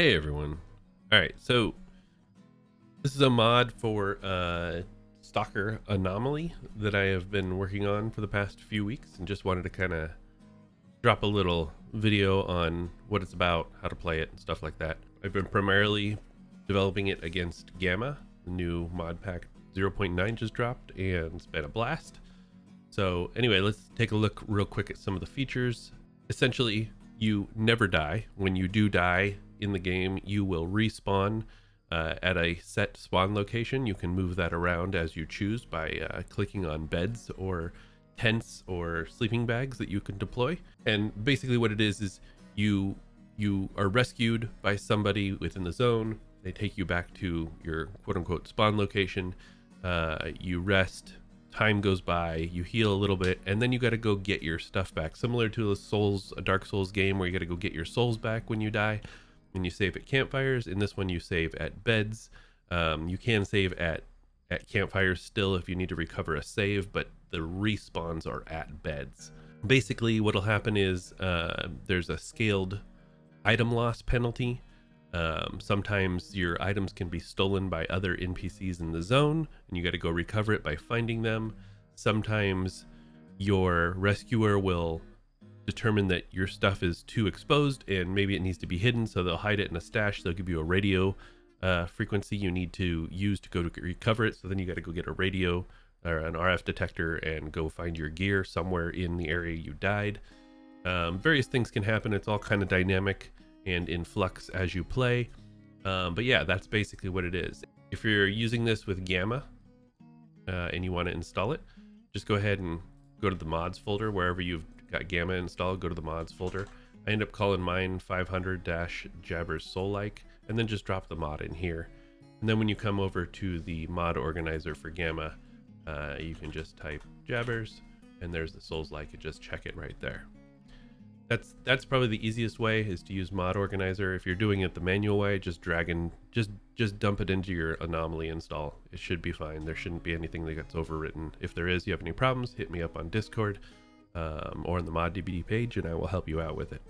Hey everyone. Alright, so this is a mod for Stalker Anomaly that I have been working on for the past few weeks and just wanted to kind of drop a little video on what it's about, how to play it, and stuff like that. I've been primarily developing it against Gamma. The new mod pack 0.9 just dropped and it's been a blast. So anyway, let's take a look real quick at some of the features. Essentially, you never die. When you do die in the game, you will respawn at a set spawn location. You can move that around as you choose by clicking on beds or tents or sleeping bags that you can deploy. And basically what it is you are rescued by somebody within the zone. They take you back to your quote-unquote spawn location. You rest, time goes by, you heal a little bit, and then you got to go get your stuff back, similar to a Dark Souls game where you got to go get your souls back when you die. And you save at campfires. In this one you save at beds. You can save at campfires still if you need to recover a save, but the respawns are at beds. Basically what'll happen is there's a scaled item loss penalty. Sometimes your items can be stolen by other NPCs in the zone and you got to go recover it by finding them. Sometimes your rescuer will determine that your stuff is too exposed and maybe it needs to be hidden, so they'll hide it in a stash. They'll give you a radio frequency you need to use to go to recover it, so then you got to go get a radio or an RF detector and go find your gear somewhere in the area you died. Various things can happen. It's all kind of dynamic and in flux as you play, but yeah, that's basically what it is. If you're using this with Gamma and you want to install it, just go ahead and go to the mods folder wherever you've got Gamma installed. Go to the mods folder. I end up calling mine 500-Jabbers Soulslike, and then just drop the mod in here. And then when you come over to the mod organizer for Gamma, you can just type Jabbers and there's the Soulslike and just check it right there. That's probably the easiest way, is to use mod organizer. If you're doing it the manual way, just just dump it into your anomaly install. It should be fine. There shouldn't be anything that gets overwritten. If there is, you have any problems, hit me up on Discord or on the mod DBD page and I will help you out with it.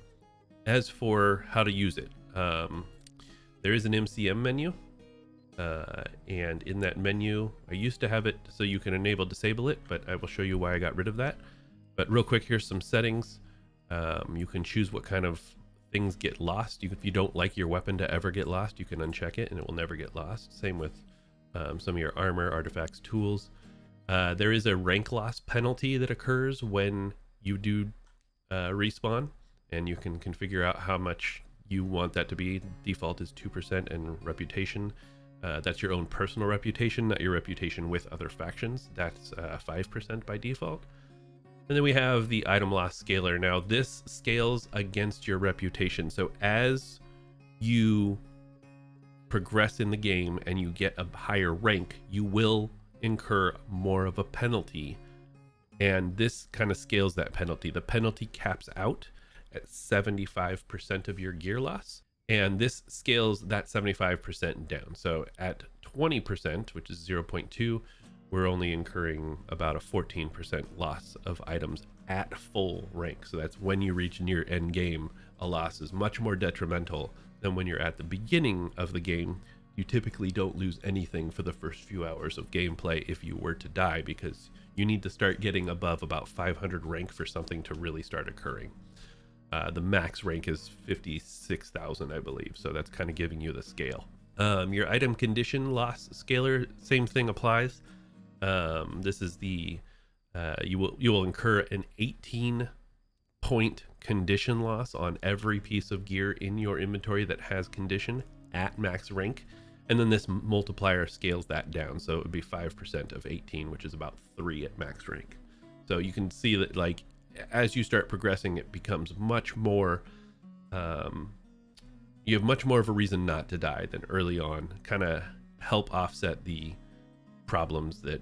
As for how to use it, there is an MCM menu, and in that menu I used to have it so you can enable disable it, but I will show you why I got rid of that. But real quick, here's some settings. You can choose what kind of things get lost. If you don't like your weapon to ever get lost, you can uncheck it and it will never get lost. Same with some of your armor, artifacts, tools. There is a rank loss penalty that occurs when you do respawn, and you can configure out how much you want that to be. Default is 2%, and reputation, that's your own personal reputation, not your reputation with other factions. That's 5% by default. And then we have the item loss scaler. Now this scales against your reputation. So as you progress in the game and you get a higher rank, you will incur more of a penalty. And this kind of scales that penalty. The penalty caps out at 75% of your gear loss. And this scales that 75% down. So at 20%, which is 0.2, we're only incurring about a 14% loss of items at full rank. So that's when you reach near end game. A loss is much more detrimental than when you're at the beginning of the game. You typically don't lose anything for the first few hours of gameplay if you were to die, because you need to start getting above about 500 rank for something to really start occurring. The max rank is 56,000, I believe. So that's kind of giving you the scale. Your item condition loss scaler, same thing applies. This is the you will incur an 18-point condition loss on every piece of gear in your inventory that has condition at max rank, and then this multiplier scales that down, so it would be 5% of 18, which is about 3 at max rank. So you can see that, like, as you start progressing, it becomes much more you have much more of a reason not to die than early on. Kind of help offset the problems that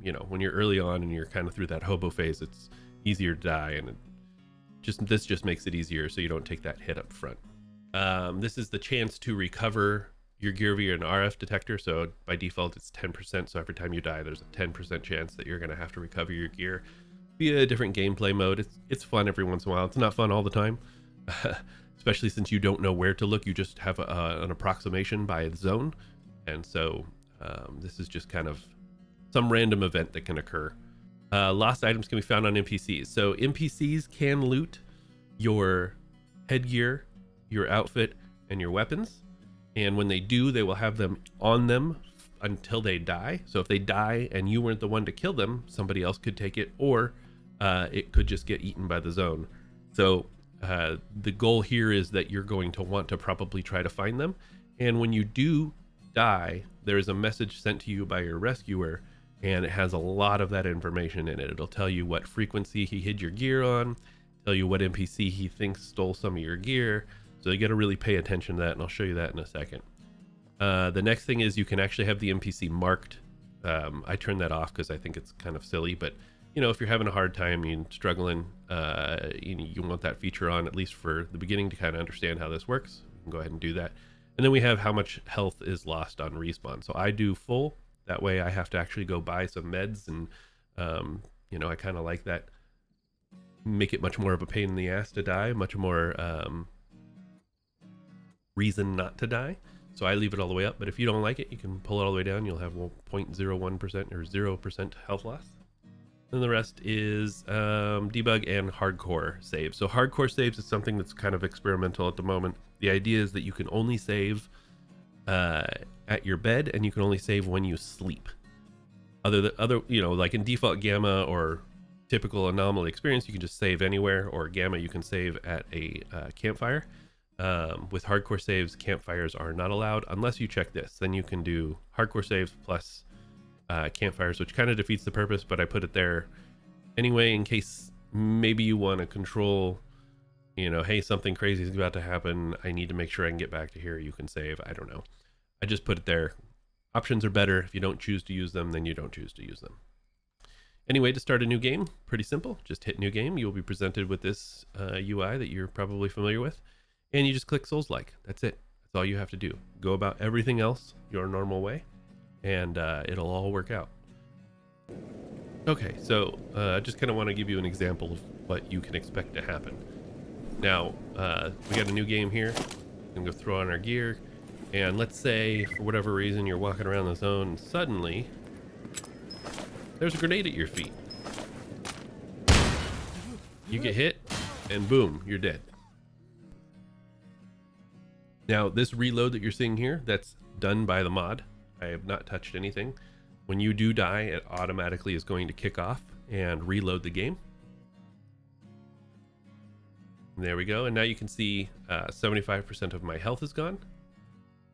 you know, when you're early on and you're kind of through that hobo phase, it's easier to die, and this just makes it easier so you don't take that hit up front. This is the chance to recover your gear via an RF detector. So by default it's 10%, so every time you die there's a 10% chance that you're going to have to recover your gear via a different gameplay mode. It's fun every once in a while. It's not fun all the time. especially since you don't know where to look. You just have an approximation by zone. And so this is just kind of some random event that can occur. Lost items can be found on NPCs. So NPCs can loot your headgear, your outfit, and your weapons. And when they do, they will have them on them until they die. So if they die and you weren't the one to kill them, somebody else could take it, or it could just get eaten by the zone. So the goal here is that you're going to want to probably try to find them. And when you do die, there is a message sent to you by your rescuer, and it has a lot of that information in it. It'll tell you what frequency he hid your gear on, tell you what NPC he thinks stole some of your gear. So you got to really pay attention to that, and I'll show you that in a second. The next thing is you can actually have the NPC marked. I turned that off because I think it's kind of silly, but you know, if you're having a hard time, you're struggling, you want that feature on, at least for the beginning, to kind of understand how this works. You can go ahead and do that. And then we have how much health is lost on respawn. So I do full. That way I have to actually go buy some meds, and you know, I kind of like that. Make it much more of a pain in the ass to die, much more reason not to die. So I leave it all the way up, but if you don't like it, you can pull it all the way down. You'll have 0.01% or 0% health loss. Then the rest is debug and hardcore saves. So hardcore saves is something that's kind of experimental at the moment. The idea is that you can only save at your bed, and you can only save when you sleep. Other, you know, like in default Gamma or typical Anomaly experience, you can just save anywhere, or Gamma, you can save at a campfire. With hardcore saves, campfires are not allowed unless you check this. Then you can do hardcore saves plus campfires, which kind of defeats the purpose, but I put it there anyway in case maybe you want to control, you know, hey, something crazy is about to happen, I need to make sure I can get back to here. You can save. I don't know. I just put it there. Options are better. If you don't choose to use them, then you don't choose to use them. Anyway, to start a new game, pretty simple. Just hit new game. You'll be presented with this UI that you're probably familiar with, and you just click Soulslike. That's it. That's all you have to do. Go about everything else your normal way, and it'll all work out. Okay, so I just kind of want to give you an example of what you can expect to happen. Now, we got a new game here. We're gonna go throw on our gear, and let's say for whatever reason you're walking around the zone and suddenly there's a grenade at your feet. You get hit and boom, you're dead. Now this reload that you're seeing here, that's done by the mod. I have not touched anything. When you do die, it automatically is going to kick off and reload the game. And there we go. And now you can see 75% of my health is gone.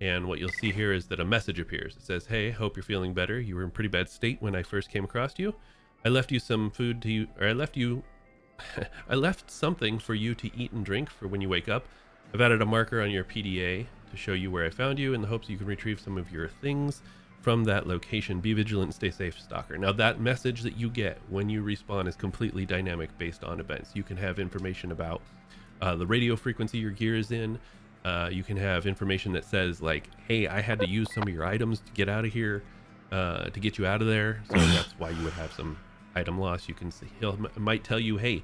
And what you'll see here is that a message appears. It says, hey, hope you're feeling better. You were in pretty bad state when I first came across you. I left you some food to you, or I left something for you to eat and drink for when you wake up. I've added a marker on your PDA to show you where I found you in the hopes you can retrieve some of your things from that location. Be vigilant and stay safe, Stalker. Now that message that you get when you respawn is completely dynamic based on events. You can have information about the radio frequency your gear is in. You can have information that says like, hey, I had to use some of your items to get out of here, to get you out of there. So that's why you would have some item loss. You can see, might tell you, hey,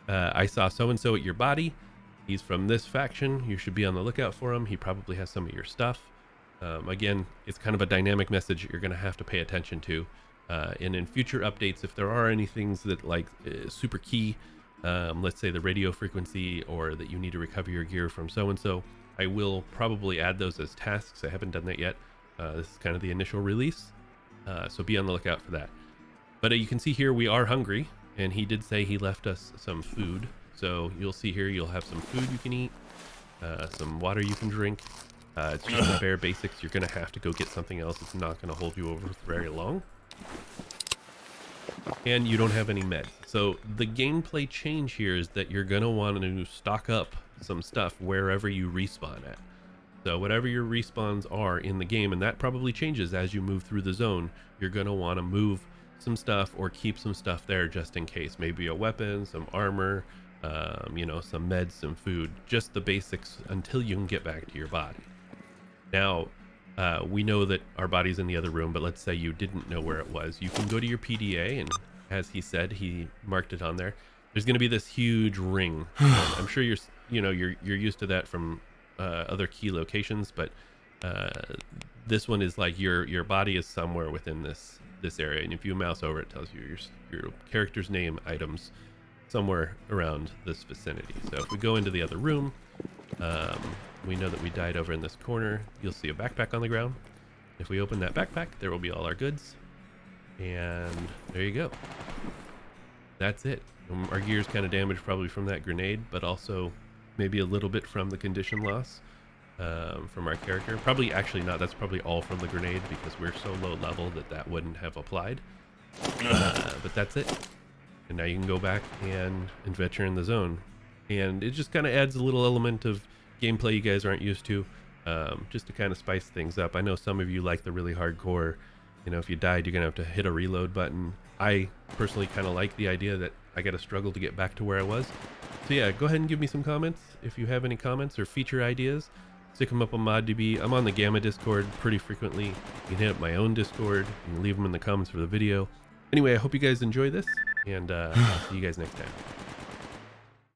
I saw so-and-so at your body. He's from this faction. You should be on the lookout for him. He probably has some of your stuff. Again, it's kind of a dynamic message that you're going to have to pay attention to. And in future updates, if there are any things that like super key, let's say the radio frequency, or that you need to recover your gear from so-and-so, I will probably add those as tasks. I haven't done that yet. This is kind of the initial release, so be on the lookout for that. But you can see here we are hungry, and he did say he left us some food. So you'll see here you'll have some food you can eat, some water you can drink. It's just the bare basics. You're going to have to go get something else. It's not going to hold you over very long. And you don't have any meds. So the gameplay change here is that you're going to want to stock up some stuff wherever you respawn at. So whatever your respawns are in the game, and that probably changes as you move through the zone, you're going to want to move some stuff or keep some stuff there just in case. Maybe a weapon, some armor, you know, some meds, some food, just the basics until you can get back to your body. Now, we know that our body's in the other room, but let's say you didn't know where it was. You can go to your PDA, and as he said, he marked it on there. there's going to be this huge ring. I'm sure you're used to that from other key locations, but this one is like your body is somewhere within this area, and if you mouse over, it tells you your character's name, items, somewhere around this vicinity. So if we go into the other room, we know that we died over in this corner. You'll see a backpack on the ground. If we open that backpack, there will be all our goods, and there you go. That's it. Our gear's kind of damaged probably from that grenade, but also maybe a little bit from the condition loss from our character. Probably actually not. That's probably all from the grenade because we're so low level that wouldn't have applied. But that's it. And now you can go back and venture in the zone. And it just kind of adds a little element of gameplay you guys aren't used to, just to kind of spice things up. I know some of you like the really hardcore, if you died, you're going to have to hit a reload button. I personally kind of like the idea that I got to struggle to get back to where I was. So yeah, go ahead and give me some comments if you have any comments or feature ideas. Stick them up on ModDB. I'm on the Gamma Discord pretty frequently. You can hit up my own Discord. You can leave them in the comments for the video. Anyway, I hope you guys enjoy this, and I'll see you guys next time.